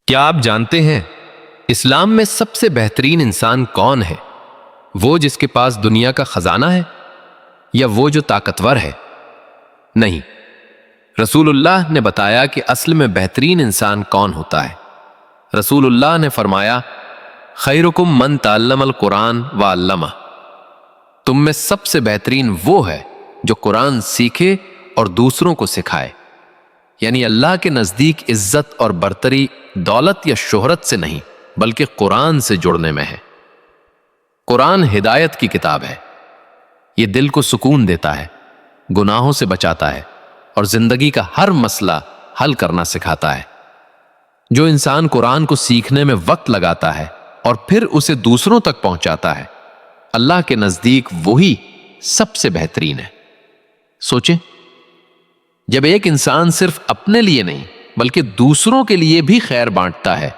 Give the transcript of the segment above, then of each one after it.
کیا آپ جانتے ہیں اسلام میں سب سے بہترین انسان کون ہے؟ وہ جس کے پاس دنیا کا خزانہ ہے یا وہ جو طاقتور ہے؟ نہیں، رسول اللہ نے بتایا کہ اصل میں بہترین انسان کون ہوتا ہے۔ رسول اللہ نے فرمایا، خیرکم من تعلم القرآن وعلمہ، تم میں سب سے بہترین وہ ہے جو قرآن سیکھے اور دوسروں کو سکھائے۔ یعنی اللہ کے نزدیک عزت اور برتری دولت یا شہرت سے نہیں بلکہ قرآن سے جڑنے میں ہے۔ قرآن ہدایت کی کتاب ہے، یہ دل کو سکون دیتا ہے، گناہوں سے بچاتا ہے اور زندگی کا ہر مسئلہ حل کرنا سکھاتا ہے۔ جو انسان قرآن کو سیکھنے میں وقت لگاتا ہے اور پھر اسے دوسروں تک پہنچاتا ہے، اللہ کے نزدیک وہی سب سے بہترین ہے۔ سوچیں، جب ایک انسان صرف اپنے لیے نہیں بلکہ دوسروں کے لیے بھی خیر بانٹتا ہے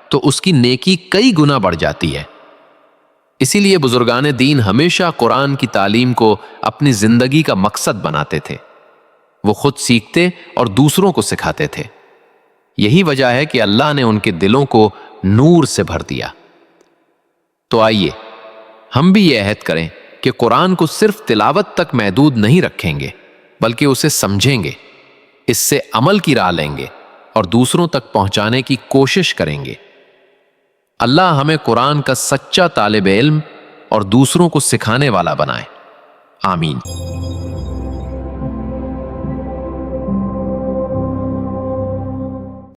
تو اس کی نیکی کئی گنا بڑھ جاتی ہے۔ اسی لیے بزرگان دین ہمیشہ قرآن کی تعلیم کو اپنی زندگی کا مقصد بناتے تھے۔ وہ خود سیکھتے اور دوسروں کو سکھاتے تھے۔ یہی وجہ ہے کہ اللہ نے ان کے دلوں کو نور سے بھر دیا۔ تو آئیے ہم بھی یہ عہد کریں کہ قرآن کو صرف تلاوت تک محدود نہیں رکھیں گے بلکہ اسے سمجھیں گے، اس سے عمل کی راہ لیں گے اور دوسروں تک پہنچانے کی کوشش کریں گے۔ اللہ ہمیں قرآن کا سچا طالب علم اور دوسروں کو سکھانے والا بنائے۔ آمین۔